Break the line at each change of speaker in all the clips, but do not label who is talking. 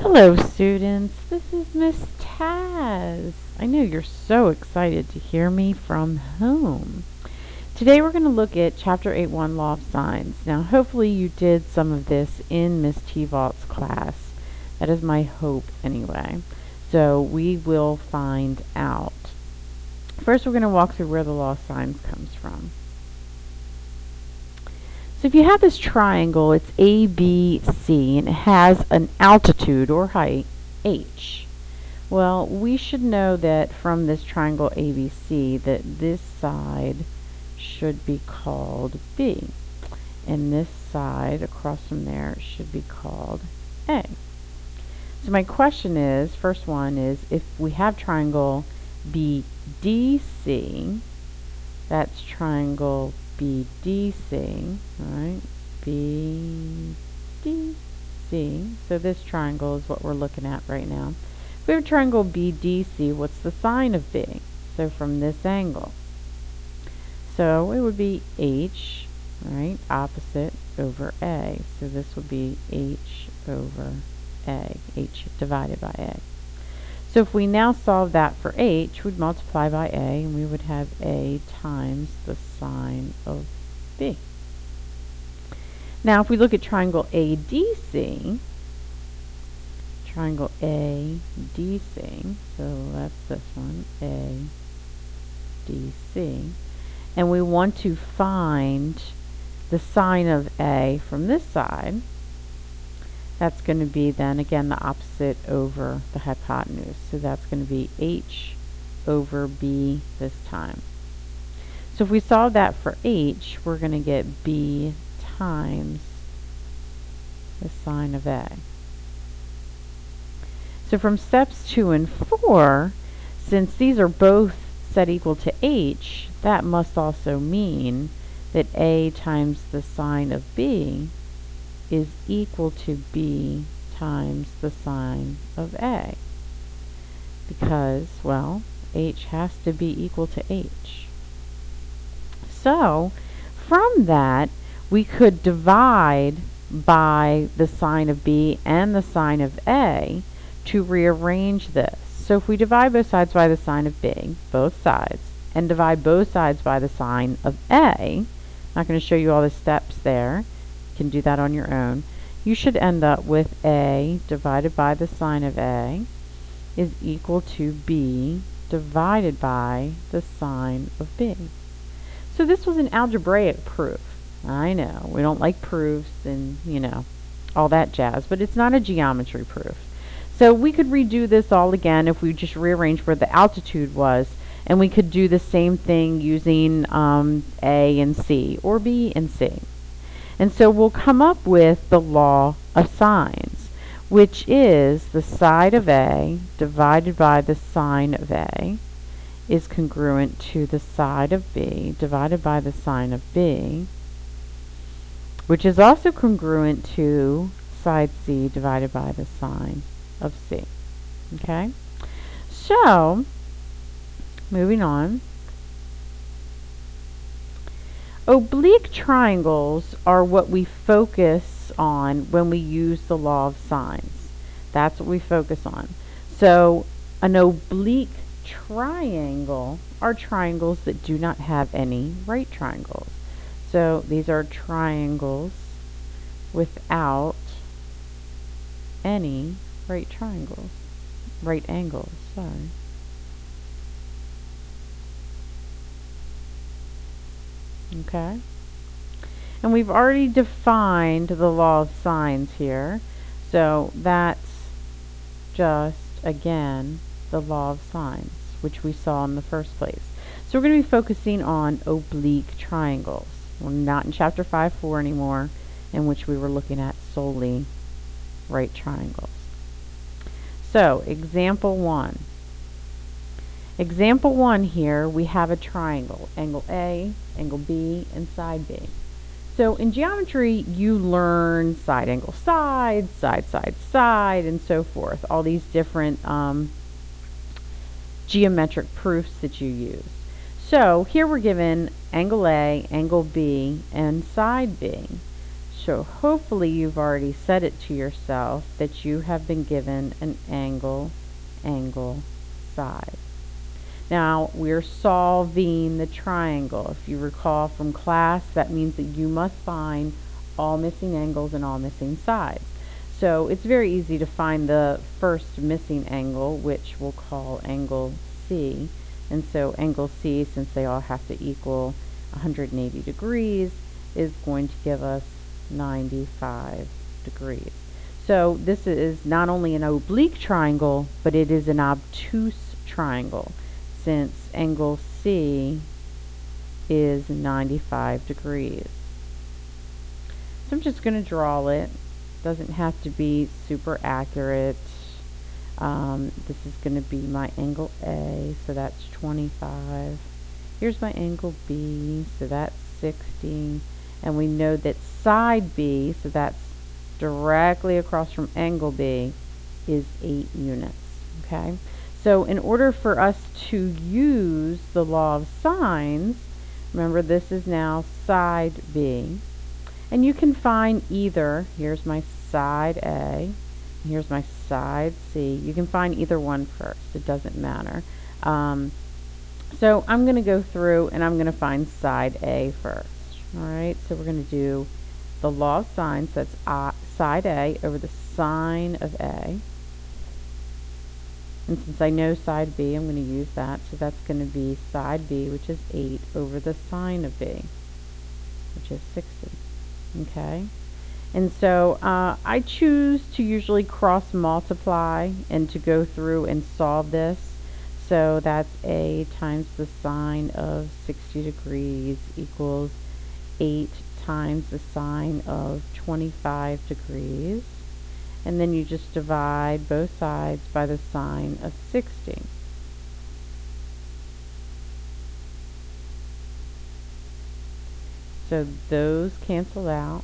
Hello students, this is Miss Taz. I know you're so excited to hear me from home. Today we're going to look at Chapter 8.1 Law of Sines. Now hopefully you did some of this in Miss T-Vault's class. That is my hope anyway. So we will find out. First we're going to walk through where the law of sines comes from. So if you have this triangle, it's ABC, and it has an altitude or height, h. Well, we should know that from this triangle ABC that this side should be called B, and this side across from there should be called A. So my question is, first one is, if we have triangle BDC, that's triangle BDC, alright, BDC, so this triangle is what we're looking at right now. If we have triangle BDC, what's the sine of B? So from this angle. So it would be H, right, opposite over A. So this would be H over A, H divided by A. So if we now solve that for H, we'd multiply by A, and we would have A times the sine of B. Now if we look at triangle ADC, so that's this one, ADC, and we want to find the sine of A from this side, that's going to be then again the opposite over the hypotenuse. So that's going to be H over B this time. So if we solve that for H, we're going to get B times the sine of A. So from steps 2 and 4, since these are both set equal to H, that must also mean that A times the sine of B is equal to B times the sine of A, because, well, H has to be equal to H. So from that we could divide by the sine of B and the sine of A to rearrange this. So if we divide both sides by the sine of B, both sides, and divide both sides by the sine of A, I'm not going to show you all the steps there, can do that on your own, you should end up with A divided by the sine of A is equal to B divided by the sine of B. So this was an algebraic proof. I know, we don't like proofs and, you know, all that jazz, but it's not a geometry proof. So we could redo this all again if we just rearranged where the altitude was, and we could do the same thing using A and C, or B and C. And so we'll come up with the law of sines, which is the side of A divided by the sine of A is congruent to the side of B divided by the sine of B, which is also congruent to side C divided by the sine of C. Okay? So, moving on. Oblique triangles are what we focus on when we use the law of sines. That's what we focus on. So an oblique triangle are triangles that do not have any right triangles. So these are triangles without any right angles, sorry. Okay, and we've already defined the law of sines here, so that's just again the law of sines, which we saw in the first place. So we're going to be focusing on oblique triangles. We're not in chapter 5.4 anymore, in which we were looking at solely right triangles. So example 1. Example 1 here, we have a triangle, angle A, angle B, and side B. So in geometry, you learn side angle side, side side side, and so forth, all these different geometric proofs that you use. So here we're given angle A, angle B, and side B. So hopefully you've already said it to yourself that you have been given an angle, side. Now we're solving the triangle. If you recall from class, that means that you must find all missing angles and all missing sides. So it's very easy to find the first missing angle, which we'll call angle C. And so angle C, since they all have to equal 180 degrees, is going to give us 95 degrees. So this is not only an oblique triangle, but it is an obtuse triangle, since angle C is 95 degrees. So I'm just going to draw it. Doesn't have to be super accurate. This is going to be my angle A, so that's 25. Here's my angle B, so that's 60. And we know that side B, so that's directly across from angle B, is 8 units. Okay? So in order for us to use the law of sines, remember this is now side B. And you can find either, here's my side A, here's my side C. You can find either one first. It doesn't matter. So I'm going to go through and I'm going to find side A first. Alright, so we're going to do the law of sines. That's side A over the sine of A. And since I know side B, I'm going to use that. So that's going to be side B, which is 8, over the sine of B, which is 60. Okay? And so I choose to usually cross multiply and to go through and solve this. So that's A times the sine of 60 degrees equals 8 times the sine of 25 degrees. And then you just divide both sides by the sine of 60. So those cancel out.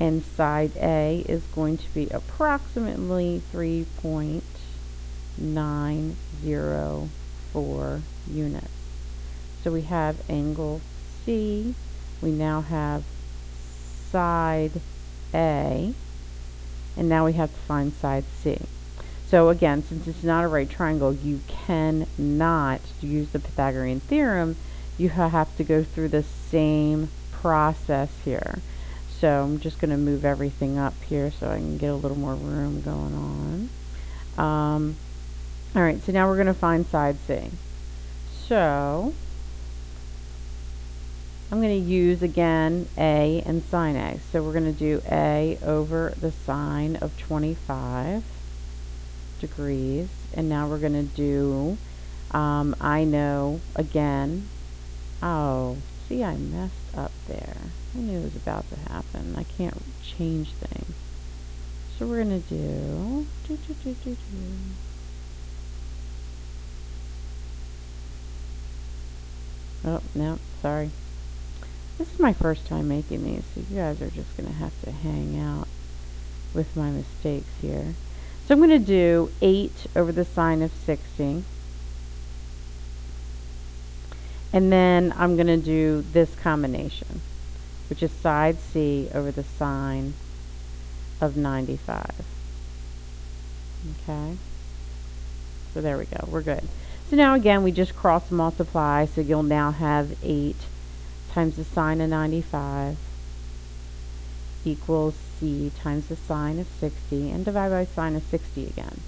And side A is going to be approximately 3.904 units. So we have angle C. We now have side A. And now we have to find side C. So again, since it's not a right triangle, you cannot use the Pythagorean theorem. You have to go through the same process here. So I'm just going to move everything up here so I can get a little more room going on. Alright, so now we're going to find side C. So I'm going to use again A and sine A. So we're going to do A over the sine of 25 degrees. And now we're going to do, I know again, oh, see, I messed up there. I knew it was about to happen. I can't change things. So we're going to do, oh, no, sorry. This is my first time making these, so you guys are just going to have to hang out with my mistakes here. So I'm going to do 8 over the sine of 60. And then I'm going to do this combination, which is side C over the sine of 95. Okay? So there we go. We're good. So now again, we just cross multiply, so you'll now have 8 times the sine of 95 equals C times the sine of 60, and divide by sine of 60 again.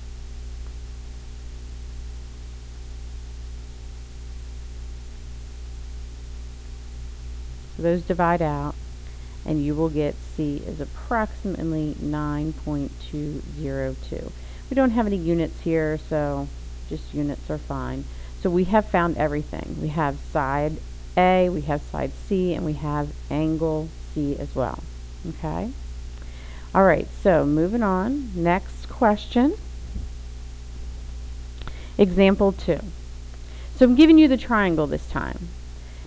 So those divide out, and you will get C is approximately 9.202. We don't have any units here, so just units are fine. So we have found everything. We have side A, we have side C, and we have angle C as well. Okay? Alright, so moving on. Next question. Example 2. So I'm giving you the triangle this time.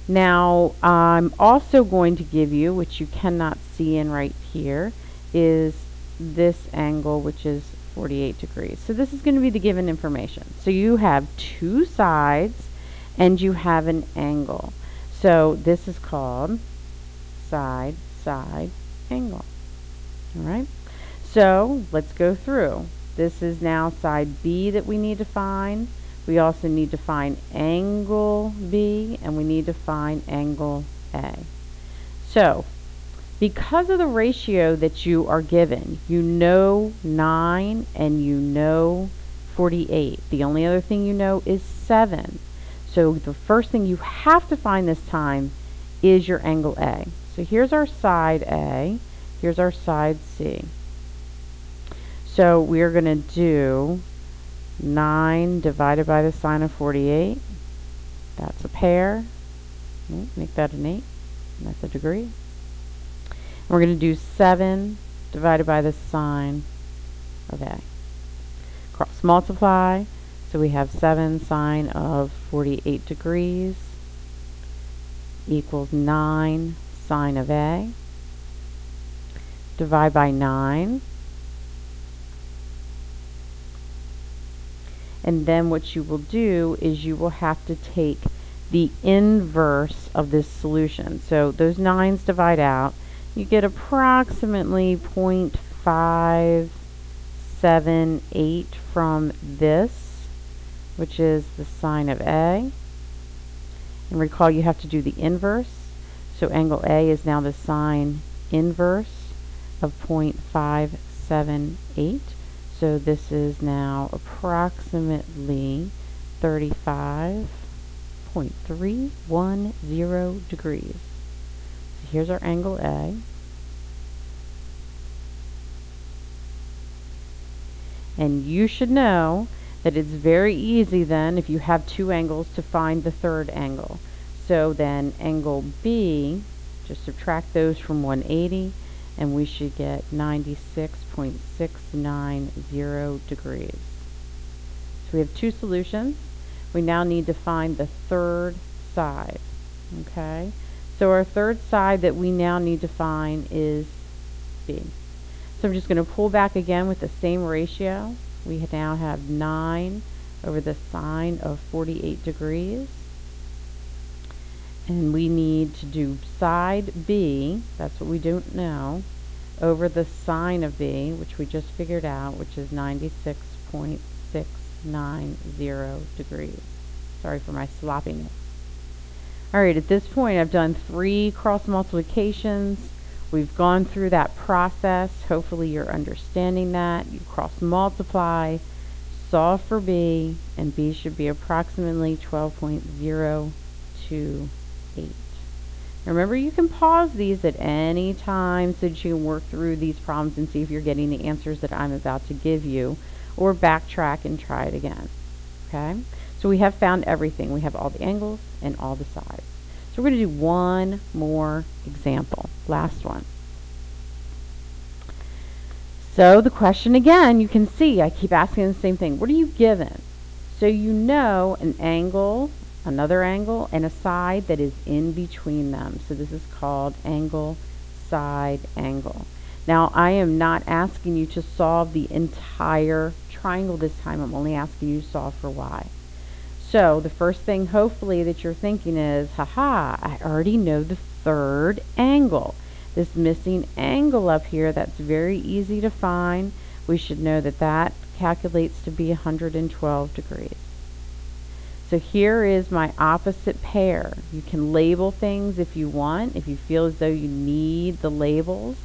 Now, I'm also going to give you, which you cannot see in right here, is this angle, which is 48 degrees. So this is going to be the given information. So you have two sides, and you have an angle. So this is called side side angle. All right, so let's go through. This is now side B that we need to find. We also need to find angle B, and we need to find angle A. So, because of the ratio that you are given, you know 9 and you know 48. The only other thing you know is 7. So the first thing you have to find this time is your angle A. So here's our side A, here's our side C. So we're going to do 9 divided by the sine of 48. That's a pair. Make that an 8. That's a degree. And we're going to do 7 divided by the sine of A. Cross multiply. So we have 7 sine of 48 degrees equals 9 sine of A. Divide by 9. And then what you will do is you will have to take the inverse of this solution. So those 9's divide out. You get approximately 0.578 from this, which is the sine of A. And recall you have to do the inverse. So angle A is now the sine inverse of 0.578. So this is now approximately 35.310 degrees. So here's our angle A. And you should know that it's very easy then, if you have two angles, to find the third angle. So then angle B, just subtract those from 180, and we should get 96.690 degrees. So we have two solutions. We now need to find the third side. Okay? So our third side that we now need to find is B. So I'm just going to pull back again with the same ratio. We now have 9 over the sine of 48 degrees. And we need to do side B, that's what we don't know, over the sine of B, which we just figured out, which is 96.690 degrees. Sorry for my sloppiness. Alright, at this point I've done 3 cross multiplications. We've gone through that process. Hopefully you're understanding that. You cross multiply, solve for B, and B should be approximately 12.028. Remember, you can pause these at any time so that you can work through these problems and see if you're getting the answers that I'm about to give you, or backtrack and try it again. Okay? So we have found everything. We have all the angles and all the sides. So we're going to do one more example. Last one. So the question again, you can see I keep asking the same thing. What are you given? So you know an angle, another angle, and a side that is in between them. So this is called angle, side, angle. Now I am not asking you to solve the entire triangle this time. I'm only asking you to solve for y. So the first thing hopefully that you're thinking is, haha, I already know the third angle. This missing angle up here, that's very easy to find. We should know that that calculates to be 112 degrees. So here is my opposite pair. You can label things if you want. If you feel as though you need the labels,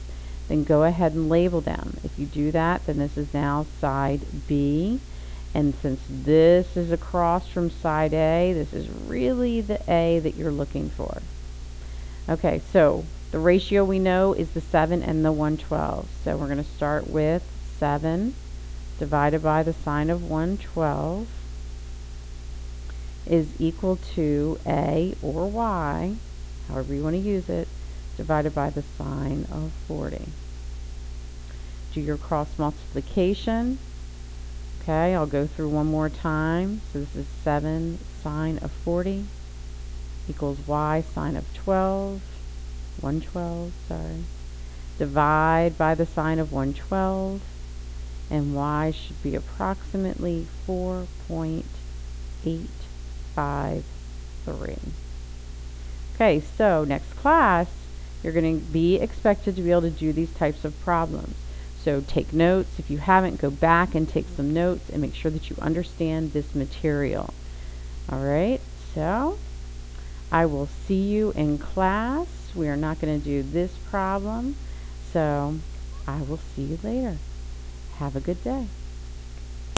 then go ahead and label them. If you do that, then this is now side B. And since this is across from side A, this is really the A that you're looking for. Okay, so the ratio we know is the 7 and the 112. So we're going to start with 7 divided by the sine of 112 is equal to A or Y, however you want to use it, divided by the sine of 40. Do your cross multiplication. Okay, I'll go through one more time. So this is 7 sine of 40 equals y sine of 112, sorry. Divide by the sine of 112, and y should be approximately 4.853. Okay, so next class, You're going to be expected to be able to do these types of problems. So take notes. If you haven't, go back and take some notes and make sure that you understand this material. Alright, so I will see you in class. We are not going to do this problem, so I will see you later. Have a good day.